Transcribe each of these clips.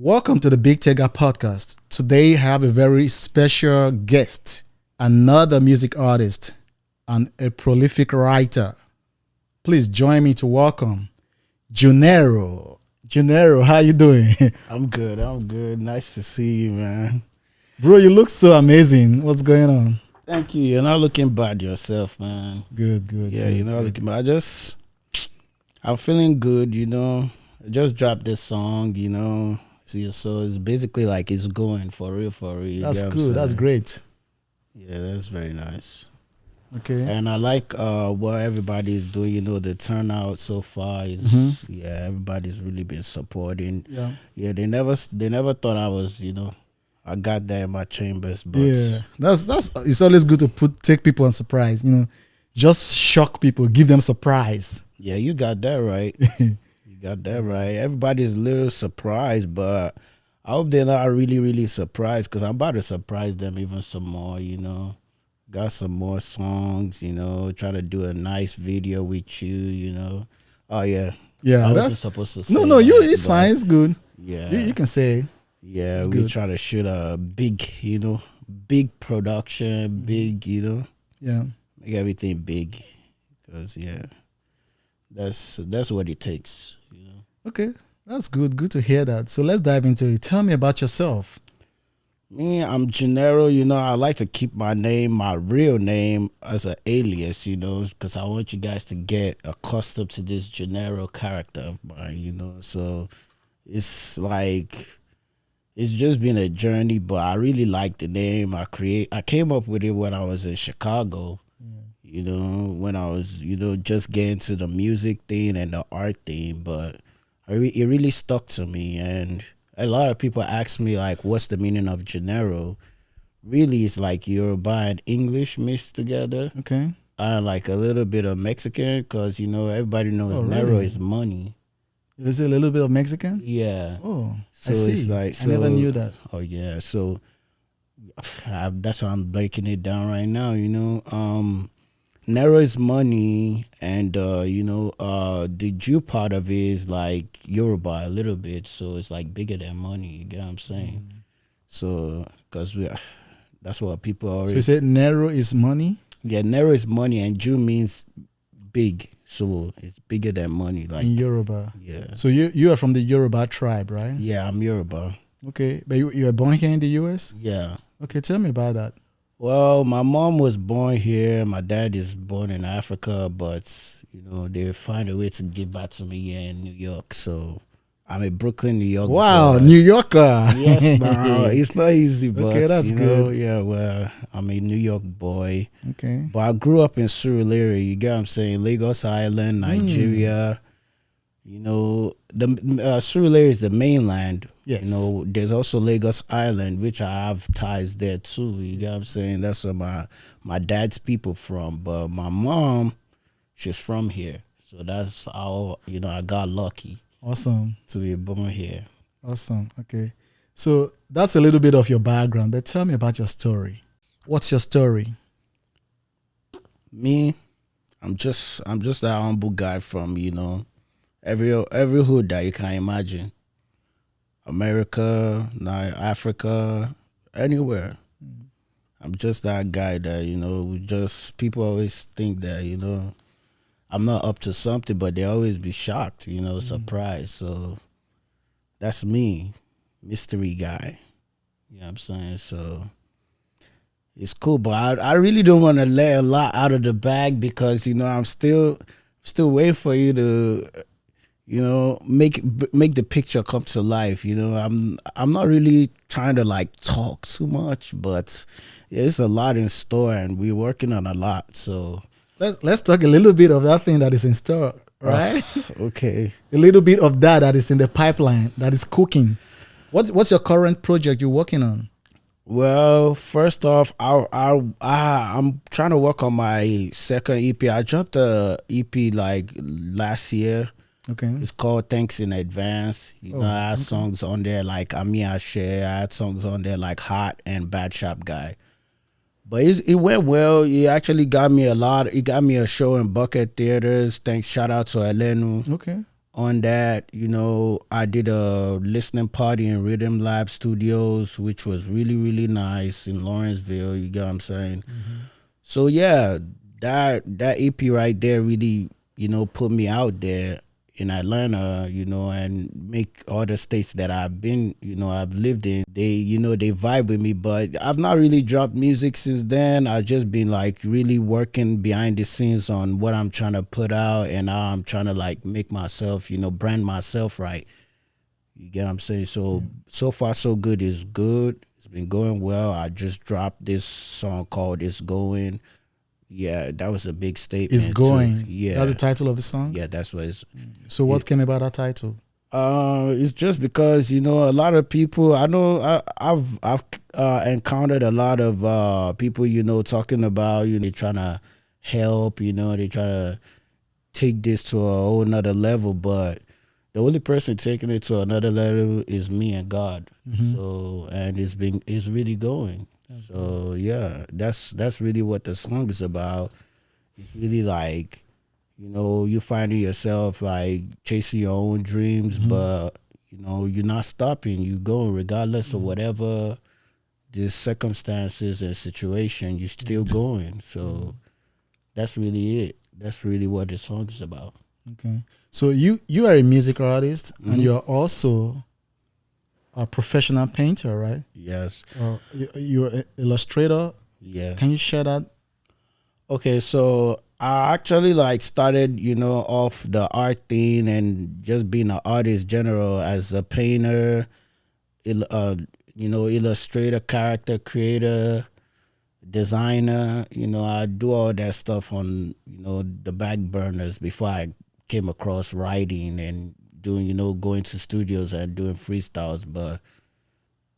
Welcome to the Big Tega podcast. Today I have a very special guest, another music artist and a prolific writer. Please join me to welcome Junero. Junero, how you doing? I'm good. Nice to see you, man. Bro, you look so amazing. What's going on? Thank you. You're not looking bad yourself, man. Good. Yeah, good, you're not good. looking bad. I'm feeling good, I just dropped this song, See, so it's basically like it's going for real, You That's get what I'm cool. That's saying? great. Yeah, that's very nice. Okay. And I like what everybody's doing. The turnout so far is everybody's really been supporting. Yeah. Yeah, they never thought I was, I got that in my chambers, but Yeah. That's it's always good to take people on surprise, Just shock people, give them surprise. yeah, you got that right. You got that right. Everybody's a little surprised, but I hope they're not really, really surprised because I'm about to surprise them even some more, Got some more songs, trying to do a nice video with you. Oh, yeah. Yeah. I wasn't supposed to say No, that, it's fine. It's good. Yeah. You can say. Yeah, it's we good. try to shoot a big, big production, big, Yeah. make everything big because, that's what it takes, Okay. That's good. Good to hear that. So let's dive into it. Tell me about yourself. Me, I'm Junero, I like to keep my name, my real name, as an alias, because I want you guys to get accustomed to this Junero character of mine, So it's like, it's just been a journey, but I really like the name. I came up with it when I was in Chicago, when I was, just getting to the music thing and the art thing, but it really stuck to me. And a lot of people ask me, like, what's the meaning of Junero? Really, it's like Yoruba and English mixed together. Okay. And like a little bit of Mexican, because, everybody knows Oh, Nero really? is money. Is it a little bit of Mexican? Yeah. Oh, So I see. it's like, I never knew that. Oh, yeah. So that's why I'm breaking it down right now, Nero is money, and the Jew part of it is like Yoruba a little bit, so it's like bigger than money. You get what I'm saying? So because that's what people already. So you said Nero is money? Yeah, Nero is money, and Jew means big, so it's bigger than money. Like In Yoruba. yeah, So you are from the Yoruba tribe, right? yeah, I'm Yoruba. Okay. But you are born here in the US? Yeah. Okay, tell me about that. Well, my mom was born here. My dad is born in Africa, but they find a way to give back to me here in New York. So I'm a Brooklyn, New York. Wow, boy. New Yorker. Yes, no, it's not easy, but Okay, that's good. Yeah, well, I'm a New York boy, Okay. but I grew up in Surulere. You get what I'm saying? Lagos Island, Nigeria. The Surulere is the mainland. Yes. There's also Lagos Island, which I have ties there too. You get what I'm saying? That's where my dad's people from. But my mom, she's from here. So that's how, I got lucky Awesome. to be born here. Awesome. Okay. So that's a little bit of your background, but tell me about your story. What's your story? Me, I'm just that humble guy from, every hood that you can imagine. America, Africa, anywhere. I'm just that guy that, people always think that, I'm not up to something, but they always be shocked, surprised. So that's me, mystery guy. You know what I'm saying? So it's cool, but I really don't want to let a lot out of the bag because, I'm still waiting for you to make the picture come to life. I'm not really trying to like talk too much, but it's a lot in store and we're working on a lot. So Let's talk a little bit of that thing that is in store, right? okay. A little bit of that is in the pipeline, that is cooking. What's your current project you're working on? Well, first off, I'm trying to work on my second EP. I dropped a EP like last year. Okay. It's called Thanks in Advance. I had songs on there like Ami Ashe. I had songs on there like Hot and Bad Shop Guy. But it went well. It actually got me a lot. It got me a show in Bucket Theaters. Shout out to Elenu. Okay. On that, I did a listening party in Rhythm Lab Studios, which was really, really nice in Lawrenceville. You get what I'm saying? So yeah, that EP right there really, put me out there in Atlanta, and make other states that I've been, I've lived in. They vibe with me, but I've not really dropped music since then. I've just been like really working behind the scenes on what I'm trying to put out and how I'm trying to like make myself, brand myself right. You get what I'm saying? So far so good is good. It's been going well. I just dropped this song called It's Going. Yeah, that was a big It's statement too. going. Yeah. That's the title of the song. Yeah, that's what it's. So what came about that title? It's just because a lot of people. I know I've encountered a lot of people talking about they trying to help. They try to take this to a whole nother level, but the only person taking it to another level is me and God. So and it's really going. So yeah, that's really what the song is about. It's really like, you finding yourself like chasing your own dreams, but you're not stopping. You going regardless of whatever the circumstances and situation. You're still going. So that's really it. That's really what the song is about. Okay. So you are a music artist and you are also a professional painter, right? Yes. You're an illustrator. Yeah. Can you share that? Okay, so I actually like started, off the art thing and just being an artist general as a painter, illustrator, character creator, designer. I do all that stuff on, the back burners before I came across writing and doing, going to studios and doing freestyles,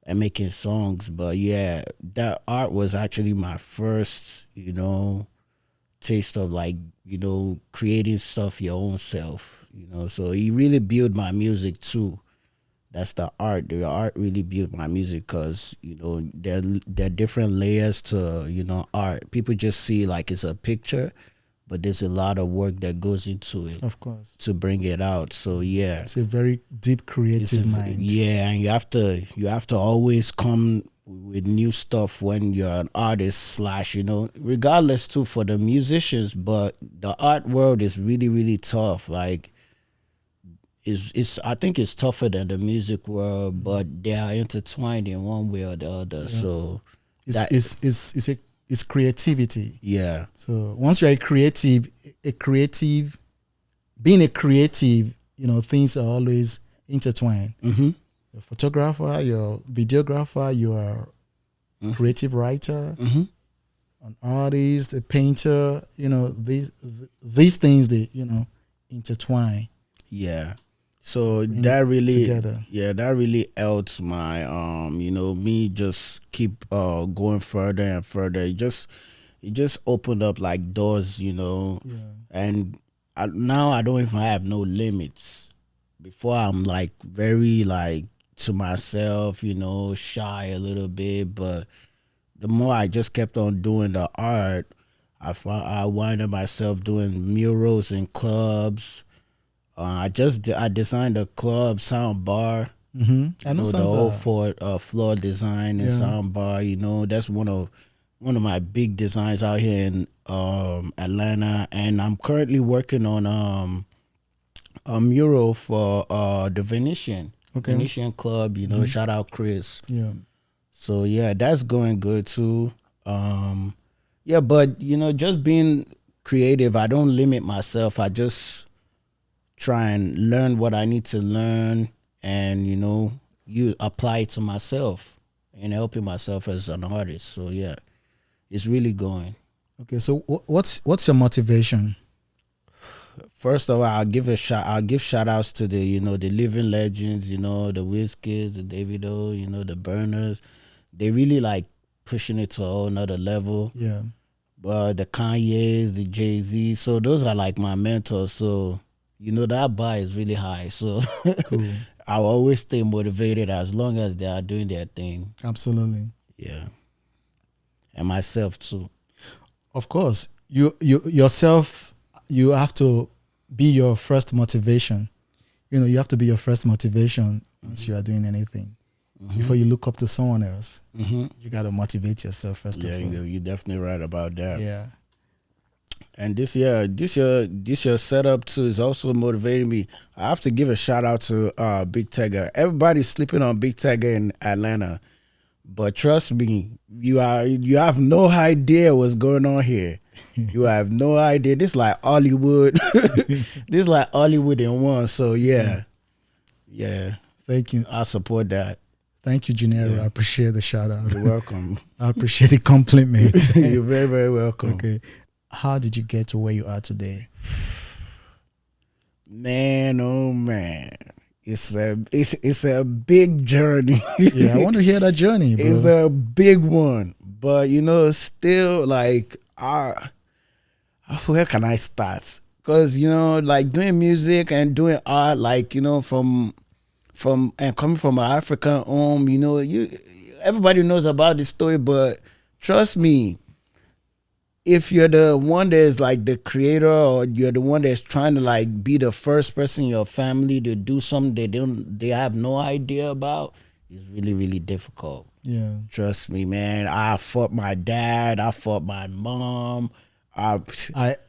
and making songs. But yeah, that art was actually my first, taste of like creating stuff your own self, so he really built my music too. That's the art really built my music, because there are different layers to art. People just see like it's a picture, but there's a lot of work that goes into it, Of course. to bring it out. So yeah, It's a very deep creative mind. yeah, and you have to always come with new stuff when you're an artist slash, regardless too for the musicians. But the art world is really, really tough. Like it's I think it's tougher than the music world, but they are intertwined in one way or the other. So It's creativity. yeah. So once you're being a creative, things are always intertwined. You're a photographer, you're a videographer, you're a creative writer, an artist, a painter. These things, they intertwine. Yeah. So that really, together. yeah, that really helps my, me just keep going further and further. It just opened up like doors, and now I don't even have no limits. Before I'm like very like to myself, shy a little bit, but the more I just kept on doing the art, I winded myself doing murals in clubs. I designed a club sound bar. I know The some whole floor design and sound bar. That's one of my big designs out here in Atlanta, and I'm currently working on a mural for the Venetian Club. Shout out Chris. Yeah. So yeah, that's going good too. Yeah, but just being creative, I don't limit myself. I just try and learn what I need to learn, and you apply it to myself and helping myself as an artist. So yeah, it's really going. Okay, so what's your motivation? First of all, I'll give shout outs to the the living legends, the Wizkids, the Davido, the Burners. They really like pushing it to a whole nother level. Yeah. But the Kanye's, the Jay-Z, so those are like my mentors. So that bar is really high. So Cool. I'll always stay motivated as long as they are doing their thing. Absolutely. Yeah. And myself too. Of course, you yourself, you have to be your first motivation. you have to be your first motivation once you are doing anything. Before you look up to someone else, you got to motivate yourself first of all. Yeah, you're definitely right about that. Yeah. And this year setup too is also motivating me. I have to give a shout out to Big Tega. Everybody's sleeping on Big Tega in Atlanta, but trust me, you have no idea what's going on here. You have no idea. This is like Hollywood. This is like Hollywood in one. So yeah. Thank you. I support that. Thank you, Junero. I appreciate the shout out. You're welcome. I appreciate the compliment. You're very, very welcome. Okay. How did you get to where you are today? Man, oh man. It's a big journey. Yeah, I want to hear that journey, bro. It's a big one. But still like where can I start? Because like doing music and doing art, like from and coming from an African home, everybody knows about this story, but trust me, if you're the one that's like the creator, or you're the one that's trying to like be the first person in your family to do something they have no idea about, it's really, really difficult. Yeah. Trust me, man. I fought my dad, I fought my mom. I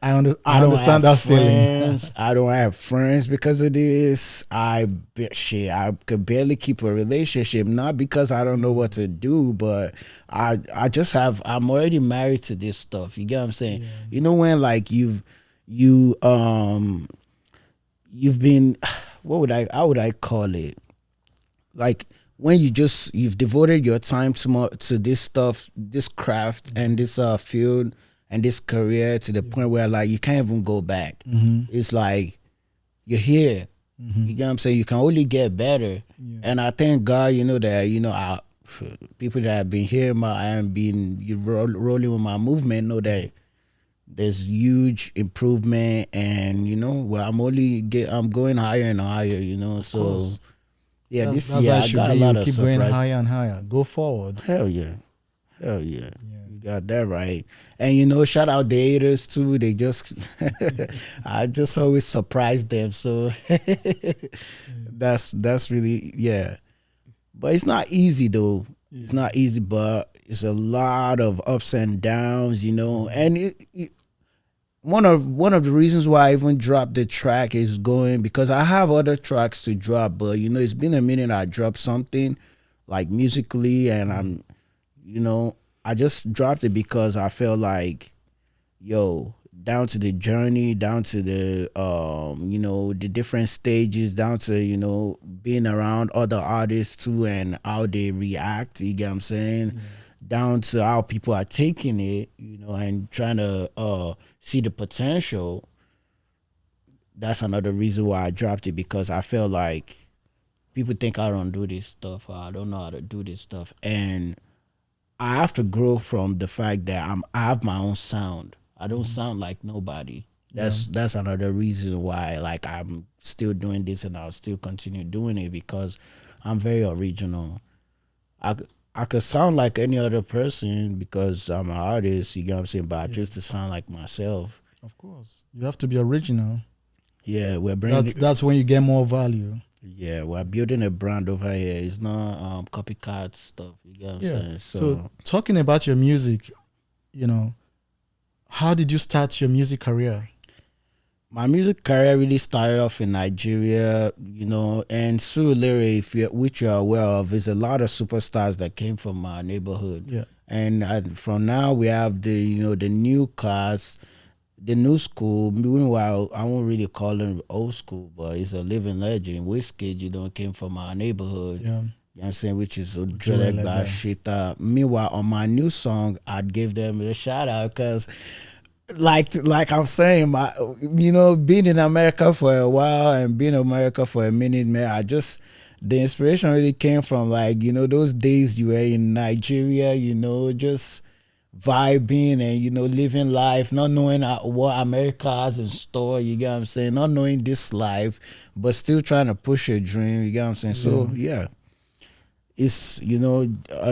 understand that feeling. I don't have friends because of this. I could barely keep a relationship, not because I don't know what to do, but I'm already married to this stuff. You get what I'm saying? Yeah. When like you've been, how would I call it? Like when you've devoted your time to this stuff, this craft and this field and this career to the point where like you can't even go back. It's like you're here. You get what I'm saying? You can only get better. Yeah. And I thank God, that people that have been here and been rolling with my movement know that there's huge improvement, and I'm going higher and higher. So yeah, this year I got a lot of keep surprise. going higher and higher. Go forward. Hell yeah. Got that right. And shout out the E13 too. They just I just always surprise them. So that's really, yeah. But it's not easy though. It's not easy, but it's a lot of ups and downs, and one of the reasons why I even dropped the track is going because I have other tracks to drop, but it's been a minute I dropped something like musically, and I'm I just dropped it because I felt like, down to the journey, down to the the different stages, down to being around other artists too and how they react, you get what I'm saying? Yeah. Down to how people are taking it, and trying to see the potential. That's another reason why I dropped it, because I felt like people think I don't do this stuff, or I don't know how to do this stuff, and I have to grow from the fact that I have my own sound. I don't sound like nobody. That's another reason why like I'm still doing this, and I'll still continue doing it, because I'm very original. I could sound like any other person because I'm an artist, you get what I'm saying, but I choose to sound like myself. Of course. You have to be original. Yeah, we're bringing that's when you get more value. Yeah, we're building a brand over here. It's not copycat stuff. You get what I'm saying? So talking about your music, how did you start your music career? My music career really started off in Nigeria, and Surulere, which you're aware of, is a lot of superstars that came from our neighborhood. Yeah. And from now we have the new class, the new school. Meanwhile, I won't really call them old school, but it's a living legend. Whiskey, came from our neighborhood. Yeah. You know what I'm saying? Which is Dreadegba Shita. Meanwhile, on my new song, I'd give them a shout out because, like I'm saying, being in America for a while and being in America for a minute, man, the inspiration really came from those days you were in Nigeria, just vibing and living life, not knowing what America has in store, you get what I'm saying, not knowing this life, but still trying to push your dream, you get what I'm saying. So yeah, it's a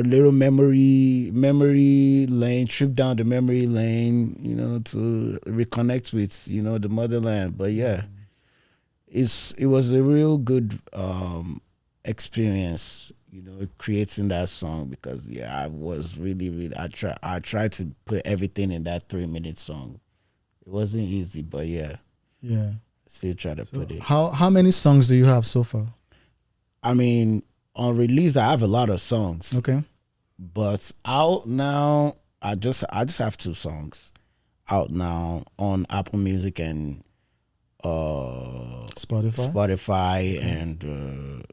little memory lane, trip down the memory lane, to reconnect with the motherland. But yeah, it was a real good experience, creating that song, because I was really I tried to put everything in that 3 minute song. It wasn't easy, but Yeah. still try to So put it. how many songs do you have so far? I mean, on release I have a lot of songs, Okay. but out now I just have 2 songs out now on Apple Music and Spotify. Spotify Okay. and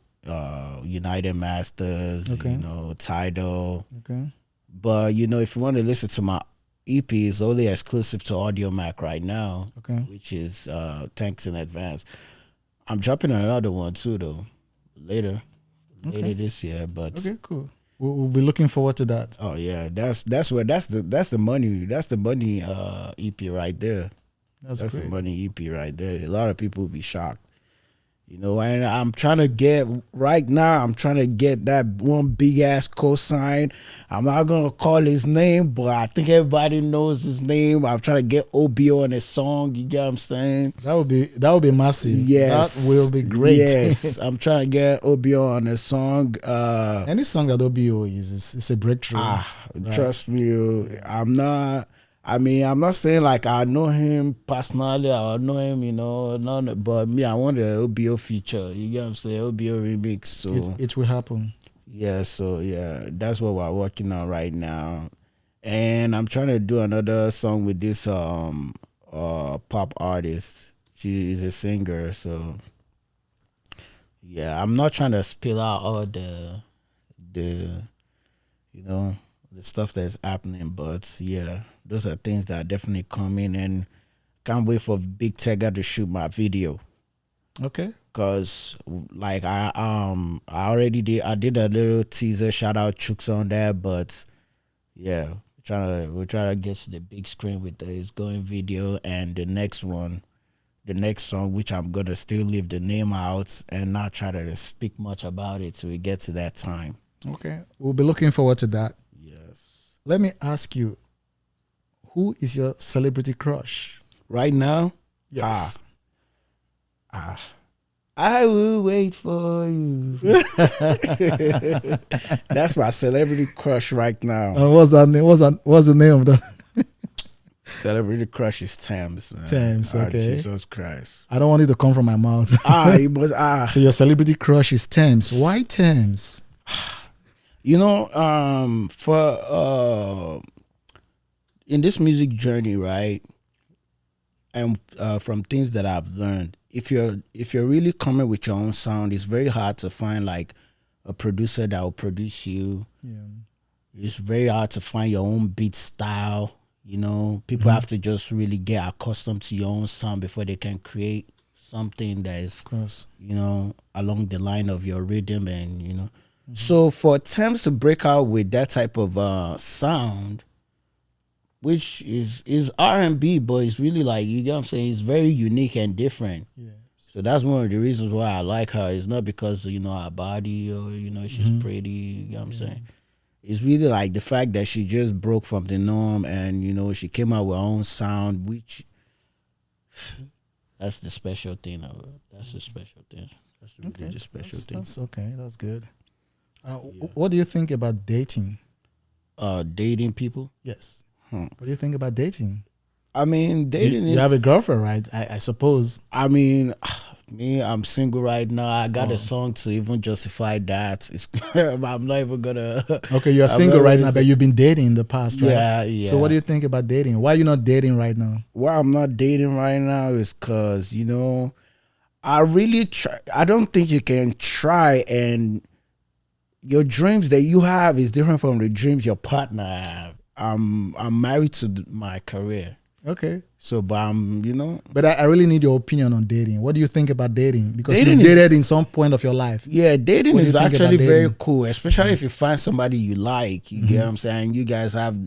United Masters, Okay. Tidal. Okay. But if you want to listen to my EP, it's only exclusive to Audio Mac right now, Okay. which is thanks in advance. I'm dropping another one too, though, later Okay. this year. But Okay. Cool. We'll be looking forward to that. oh yeah, that's the money EP right there. That's That's the great. money EP right there. A lot of people will be shocked. And I'm trying to get right now. I'm trying to get that one big ass cosign. I'm not gonna call his name, but I think everybody knows his name. I'm trying to get OBO on his song. You get what I'm saying? That would be massive. Yes, That will be great. Yes, I'm trying to get OBO on his song. Any song that OBO is a breakthrough. Right. Trust me, I'm not saying like I know him personally. I know him, no, but me, I want the OBO feature. You get what I'm saying? OBO remix. So It will happen. that's what we're working on right now. And I'm trying to do another song with this pop artist. She is a singer, so I'm not trying to spill out all the the stuff that's happening, but those are things that are definitely coming, and can't wait for Big Tega to shoot my video. Okay. Cause like I did a little teaser, shout out Chooks on that, but we're trying to get to the big screen with the It's Going video, and the next song, which I'm gonna still leave the name out and not try to speak much about it till we get to that time. Okay. We'll be looking forward to that. Yes. Let me ask you, who is your celebrity crush? Right now? Yes. I will wait for you. That's my celebrity crush right now. What's that name? What's the name of that? Celebrity crush is Thames, man. Thames, okay. Jesus Christ. I don't want it to come from my mouth. It was So your celebrity crush is Thames. Why Thames? For in this music journey, right? And from things that I've learned, if you're really coming with your own sound, it's very hard to find like a producer that will produce you. Yeah. It's very hard to find your own beat style. People have to just really get accustomed to your own sound before they can create something that is, Of course. along the line of your rhythm and. So for attempts to break out with that type of sound, which is R&B, but it's really like, you get what I'm saying, it's very unique and different. Yeah. So that's one of the reasons why I like her. It's not because her body or she's pretty. You know what I'm saying? It's really like the fact that she just broke from the norm and she came out with her own sound, which that's the special thing of it. That's the special thing. That's really the special thing. That's okay. That's good. What do you think about dating? Dating people? Yes. What do you think about dating? I mean, dating. You have a girlfriend, right? I suppose. I mean, me, I'm single right now. I got a song to even justify that. I'm not even gonna. Okay, you're single right now, but you've been dating in the past, right? Yeah. So what do you think about dating? Why are you not dating right now? Why I'm not dating right now is because I really try. I don't think you can try, and your dreams that you have is different from the dreams your partner have. I'm married to my career. Okay. So, but But I really need your opinion on dating. What do you think about dating? Because dating you dated in some point of your life. Yeah, dating What do is you think actually about very dating? cool, especially if you find somebody you like. You get what I'm saying? You guys have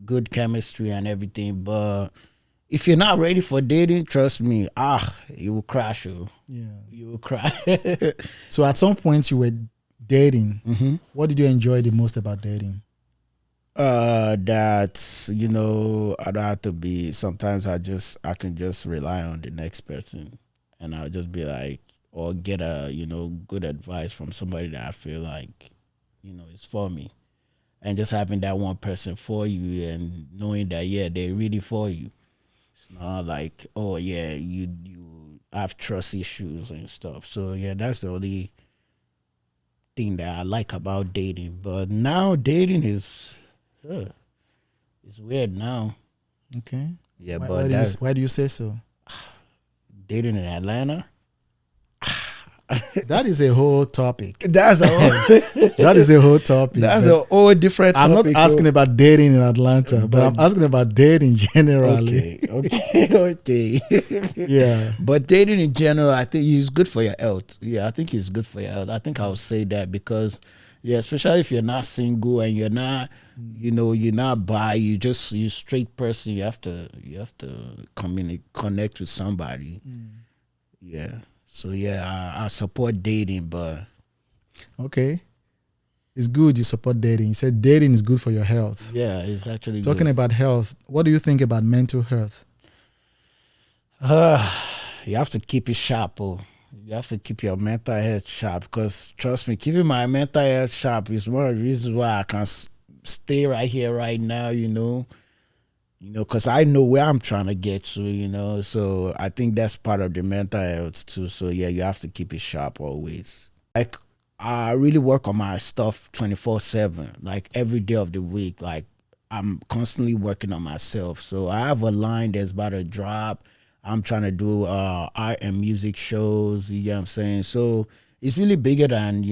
good chemistry and everything. But if you're not ready for dating, trust me, you will crash. You will cry. So at some point you were dating. What did you enjoy the most about dating? That I don't have to be. Sometimes I can just rely on the next person, and I'll just be like, or get a good advice from somebody that I feel like is for me, and just having that one person for you and knowing that they're really for you. It's not like, oh yeah, you have trust issues and stuff. So yeah, that's the only thing that I like about dating. But now dating is weird now. Okay. Yeah, Why, but that why do you say so? dating in Atlanta. That is a whole topic. That's a whole, That is a whole topic. that's but a whole different I'm topic. not asking about dating in Atlanta, but I'm asking about dating generally. Okay. Yeah. But dating in general, I think is good for your health. Yeah, I think it's good for your health. I think I'll say that because, especially if you're not single and you're not, you're not bi, you straight person. You have to connect with somebody. Yeah. So yeah, I support dating, but Okay. It's good you support dating. You said dating is good for your health. yeah, it's actually Talking good. about health, what do you think about mental health? You have to keep it sharp. Oh. You have to keep your mental health sharp because trust me, keeping my mental health sharp is one of the reasons why I can stay right here, right now. Because I know where I'm trying to get to. So I think that's part of the mental health too. So yeah, you have to keep it sharp always. Like I really work on my stuff 24/7, like every day of the week. Like I'm constantly working on myself. So I have a line that's about to drop. I'm trying to do art and music shows. You get what I'm saying? So it's really bigger than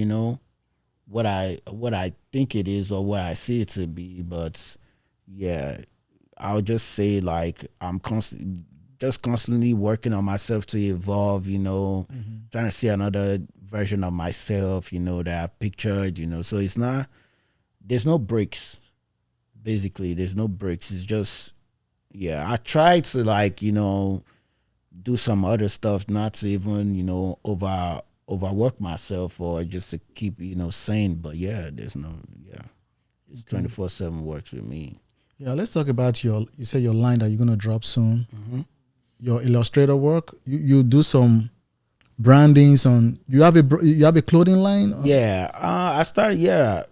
what I think it is or what I see it to be. But yeah, I'll just say like I'm constantly working on myself to evolve. Trying to see another version of myself. That I've pictured. So there's no breaks. Basically, there's no breaks. It's just I try to like do some other stuff, not to even overwork myself or just to keep sane. But there's no it's 24/7 works with me. Yeah, let's talk about you said your line that you're gonna drop soon. Mm-hmm. Your illustrator work. You do some brandings on. You have a clothing line. I started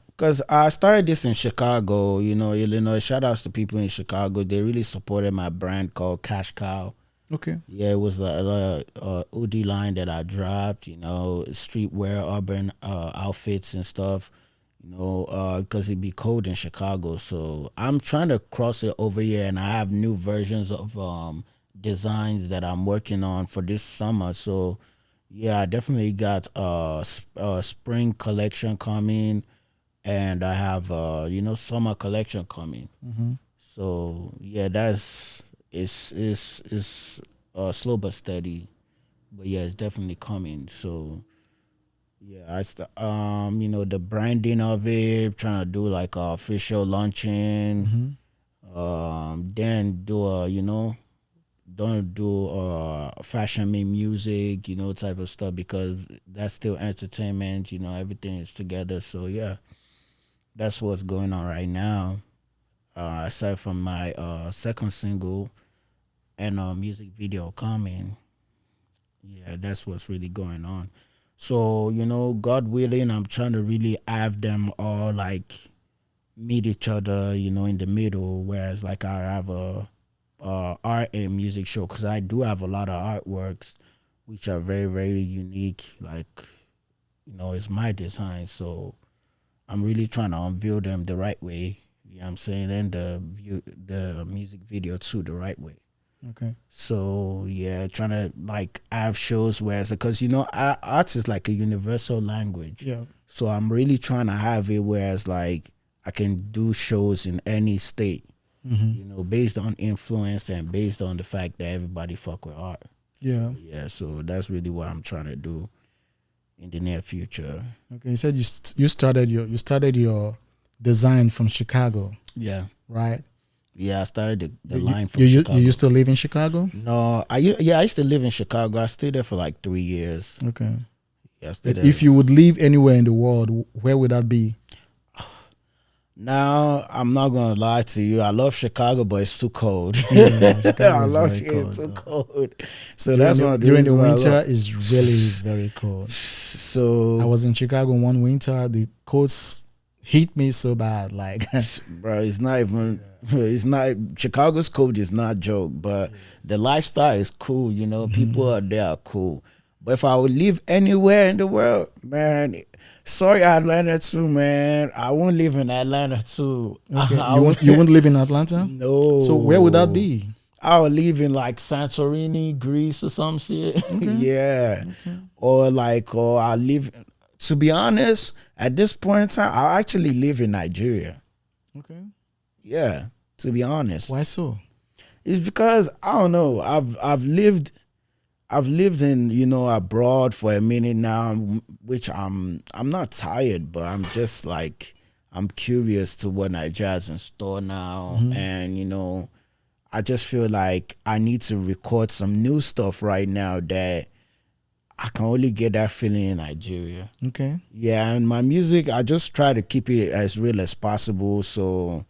because I started this in Chicago. Illinois. Shout outs to people in Chicago. They really supported my brand called Cash Cow. Okay. Yeah, it was a hoodie line that I dropped. Streetwear, urban outfits and stuff. Because it be cold in Chicago, so I'm trying to cross it over here, and I have new versions of designs that I'm working on for this summer. So I definitely got a spring collection coming, and I have summer collection coming. Mm-hmm. So it's slow but steady, but it's definitely coming. So the branding of it, trying to do like a official launching, then do don't do fashion me music, type of stuff, because that's still entertainment. Everything is together. So that's what's going on right now. Aside from my second single and a music video coming, that's what's really going on. So God willing, I'm trying to really have them all like meet each other, in the middle. Whereas like I have a art and music show, because I do have a lot of artworks which are very, very unique. Like it's my design, so I'm really trying to unveil them the right way. You know what I'm saying? And the music video too the right way. Okay. So trying to like have shows where it's because art is like a universal language. Yeah. So I'm really trying to have it where it's like I can do shows in any state. Based on influence and based on the fact that everybody fuck with art. Yeah. So that's really what I'm trying to do in the near future. Okay. You said you started your design from Chicago. Yeah. Right. Yeah, I started the line from you Chicago. You used to live in Chicago? No, I used to live in Chicago. I stayed there for like 3 years. Okay. Yeah, I stayed there. If you would live anywhere in the world, where would that be? Now, I'm not gonna lie to you. I love Chicago, but it's too cold. Yeah, Chicago I is love very it. It's cold too though. cold. So that's one of the During the reasons why I winter love. is really very cold. I So, was in Chicago one winter. The cold hit me so bad. Like, bro, it's not even. It's not Chicago's cold is not joke, but the lifestyle is cool. You know, people out there are cool. But if I would live anywhere in the world, man, sorry Atlanta too, man. I won't live in Atlanta too. okay, you won't live in Atlanta. No. So where would that be? I would live in like Santorini, Greece, or some shit. Okay. Yeah. Or I live. To be honest, at this point in time, I actually live in Nigeria. Okay. Yeah. To be honest, Why so? it's because I don't know. I've lived in abroad for a minute now, which I'm not tired, but I'm just like I'm curious to what Nigeria's in store now, and I just feel like I need to record some new stuff right now that I can only get that feeling in Nigeria. Okay. Yeah, and my music, I just try to keep it as real as possible. So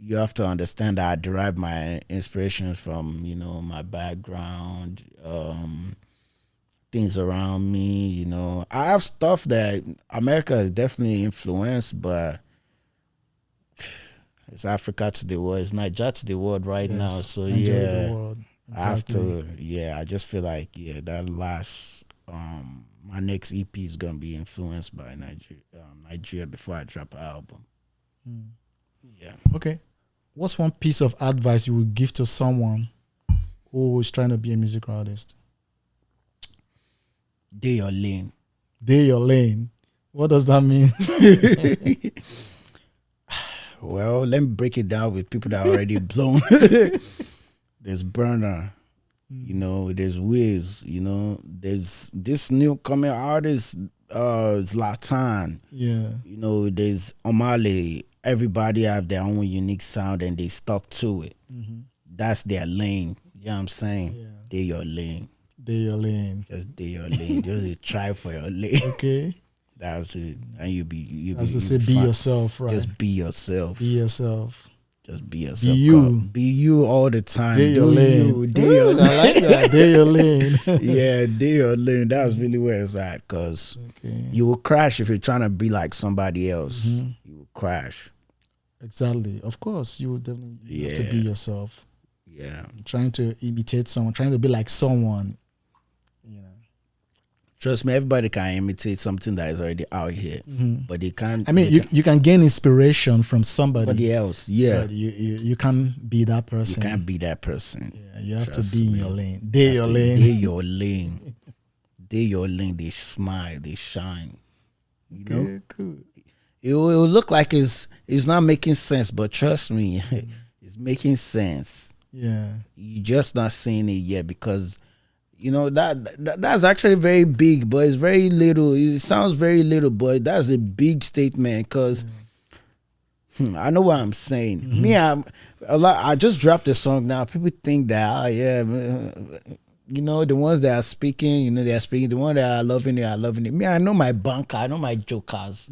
you have to understand that I derive my inspirations from, my background, things around me, I have stuff that America has definitely influenced, but it's Africa to the world. It's Nigeria to the world right now. So Nigeria to yeah, the world. I have Exactly. to. Yeah, I just feel like that last my next EP is gonna be influenced by Nigeria before I drop an album. Yeah. Okay. What's one piece of advice you would give to someone who is trying to be a music artist? Day your lane. Day your lane. What does that mean? Well, let me break it down with people that are already blown. There's Burner, there's Wiz, there's this new coming artist, Zlatan, Yeah. There's Omale. Everybody have their own unique sound and they stuck to it. That's their lane. You know what I'm saying? Yeah. They your lane. Day your lane. Just day your lane. Just try for your lane. Okay. That's it. And you As be to say, be fine. yourself, right? Just be yourself. Be yourself. Just be yourself. Be you. Be you all the time. Day your Do lane. you. Day your I like that. Day your lane. Yeah, day your lane. That's really where it's at. Because Okay. you will crash if you're trying to be like somebody else. You will crash. Exactly. Of course, you would definitely have to be Yeah. yourself. Yeah. Trying to imitate someone, trying to be like someone. Trust me, everybody can imitate something that is already out here. But they can't. I mean, you can gain inspiration from somebody else. Yeah. but you can't be that person. You can't be that person. Yeah, you have Trust to be in me. your lane. Day your Day lane. your lane. Day your lane. They smile. They shine. You know? Okay, cool. It will look like it's not making sense, but trust me, it's making sense. Yeah. You're just not seeing it yet because that's actually very big, but it's very little. It sounds very little, but that's a big statement because I know what I'm saying. Me, I just dropped a song now. People think that, the ones that are speaking, they are speaking. The ones that are loving it. Me, I know my banker. I know my jokers.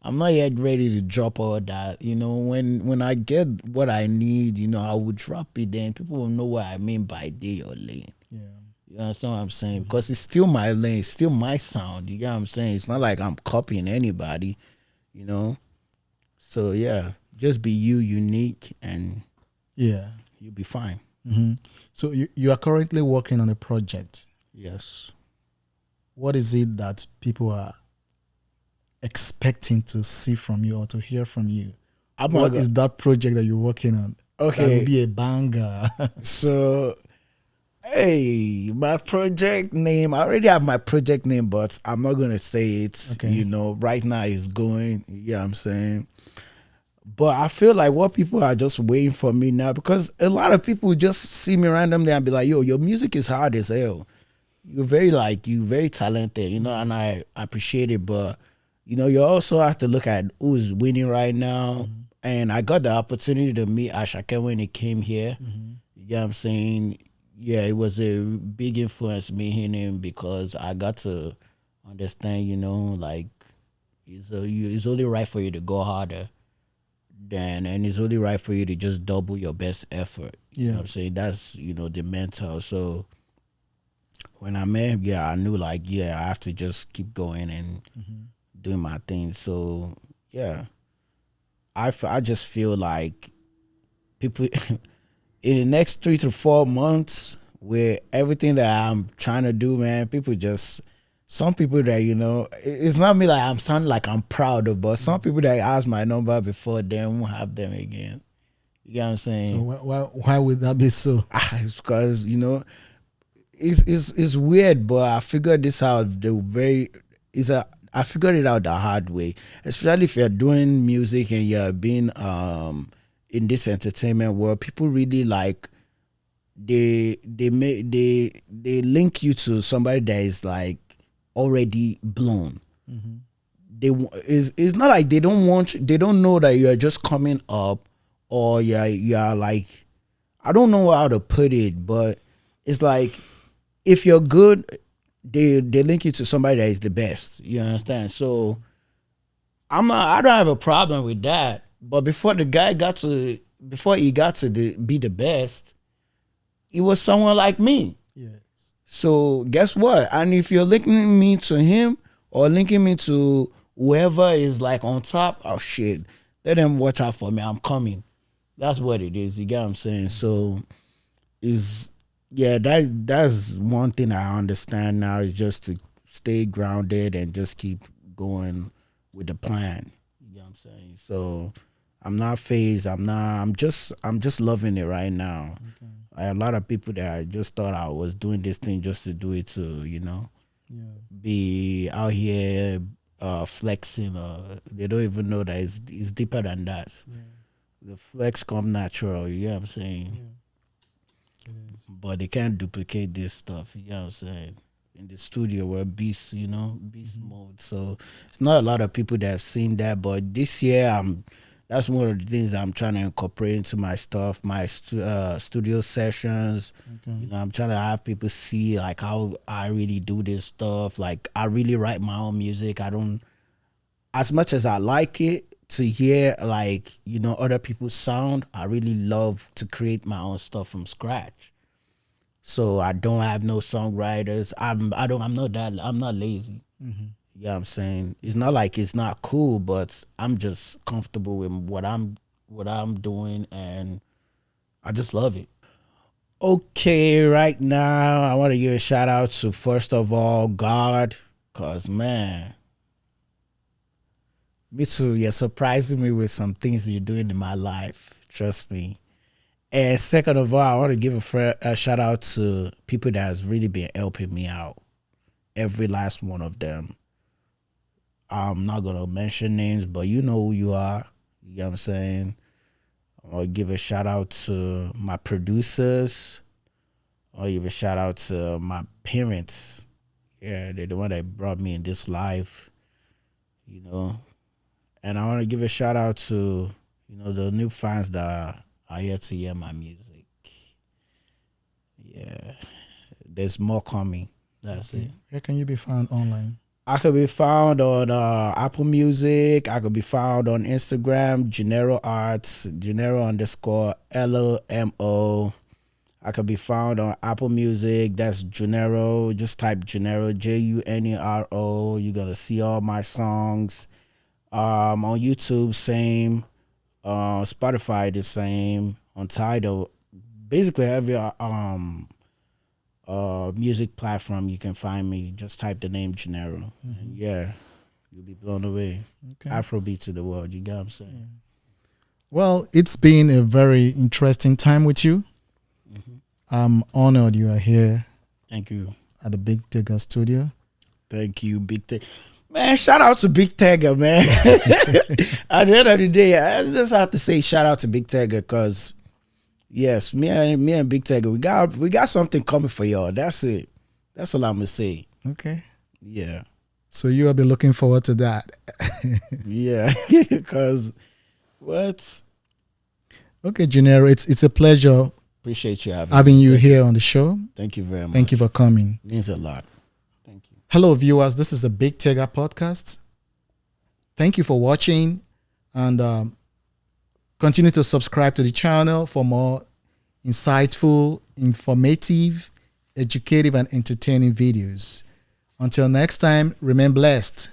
I'm not yet ready to drop all that. When I get what I need, I will drop it. Then people will know what I mean by day or lane. Yeah. You understand what I'm saying? Because it's still my lane, it's still my sound. You get what I'm saying? It's not like I'm copying anybody, So yeah, just be you, unique, and Yeah. you'll be fine. So you are currently working on a project. Yes. What is it that people are expecting to see from you or to hear from you? What is that project that you're working on? Okay. That will be a banger. So, hey, my project name, I already have my project name, but I'm not going to say it. Okay. Right now it's going, you know what I'm saying? But I feel like what people are just waiting for me now, because a lot of people just see me randomly and be like, yo, your music is hard as hell. You're very talented, and I appreciate it. But, you also have to look at who's winning right now. And I got the opportunity to meet Ashake when he came here. You know what I'm saying? Yeah, it was a big influence meeting him because I got to understand, like, it's only right for you to go harder. then and it's only right for you to just double your best effort. You know Yeah. what I'm saying? That's the mental. So when I met him, yeah, I knew like, yeah, I have to just keep going and doing my thing. So yeah, I just feel like people in the next 3 to 4 months, with everything that I'm trying to do, man, people just some people that it's not me like I'm sounding like I'm proud of, but some people that ask my number before, they won't have them again. You get what I'm So saying? why would that be so? It's because it's weird, but I figured this out the very is a I figured it out the hard way. Especially if you're doing music and you're being in this entertainment world, people really like they link you to somebody that is like already blown. It's not like they don't know that you're just coming up, or you're like, I don't know how to put it, but it's like if you're good, they link you to somebody that is the best. You understand? So I don't have a problem with that. But before he got to be the best, he was someone like me. Yes. So guess what? And if you're linking me to him or linking me to whoever is like on top, oh shit, let them watch out for me. I'm coming. That's what it is. You get what I'm saying? So is yeah, that's one thing I understand now, is just to stay grounded and just keep going with the plan. You get what I'm saying? So I'm not phased. I'm just loving it right now. A lot of people that I just thought I was doing this thing just to do it to, Yeah. be out here flexing. They don't even know that it's deeper than that. The flex come natural. You know what I'm saying? But they can't duplicate this stuff. You know what I'm saying? In the studio, we're beast, beast mode. So it's not a lot of people that have seen that. But this year, that's one of the things I'm trying to incorporate into my stuff, my studio sessions. Okay. I'm trying to have people see like how I really do this stuff. Like I really write my own music. I don't, as much as I like it to hear like other people's sound, I really love to create my own stuff from scratch. So I don't have no songwriters. I'm not lazy. You know what I'm saying? It's not like it's not cool, but I'm just comfortable with what I'm doing, and I just love it. Okay, right now I want to give a shout out to, first of all, God, cause man, me too, you're surprising me with some things you're doing in my life. Trust me. And second of all, I want to give a shout out to people that has really been helping me out. Every last one of them. I'm not gonna mention names, but you know who you are. You know what I'm saying? I want to give a shout out to my producers. I want to give a shout out to my parents. Yeah, they're the one that brought me in this life. And I want to give a shout out to the new fans that are here to hear my music. Yeah, there's more coming. That's it. Where can you be found online? I could be found on Apple Music. I could be found on Instagram, Junero Arts, Junero_LOMO. I could be found on Apple Music. That's Junero. Just type Junero, JUNERO. You're gonna see all my songs. On YouTube, same. Spotify, the same. On Tidal, basically every music platform you can find me. Just type the name Junero, and yeah, you'll be blown away. Okay. Afrobeat to the world. You got what I'm saying? Well, it's been a very interesting time with you. I'm honored you are here Thank you. at the Big Tega studio. Thank you, Big Tega. Man, shout out to Big Tega, man. At the end of the day, I just have to say shout out to Big Tega, because yes, me and Big Tega, we got something coming for y'all. That's it. That's all I'm gonna say. Okay. Yeah. So you will be looking forward to that. Yeah. Because what? Okay, Junero, it's a pleasure Appreciate you having you here on the show. Thank you very much. Thank you for coming. Means a lot. Thank you. Hello, viewers. This is the Big Tega podcast. Thank you for watching, and Continue to subscribe to the channel for more insightful, informative, educative, and entertaining videos. Until next time, remain blessed.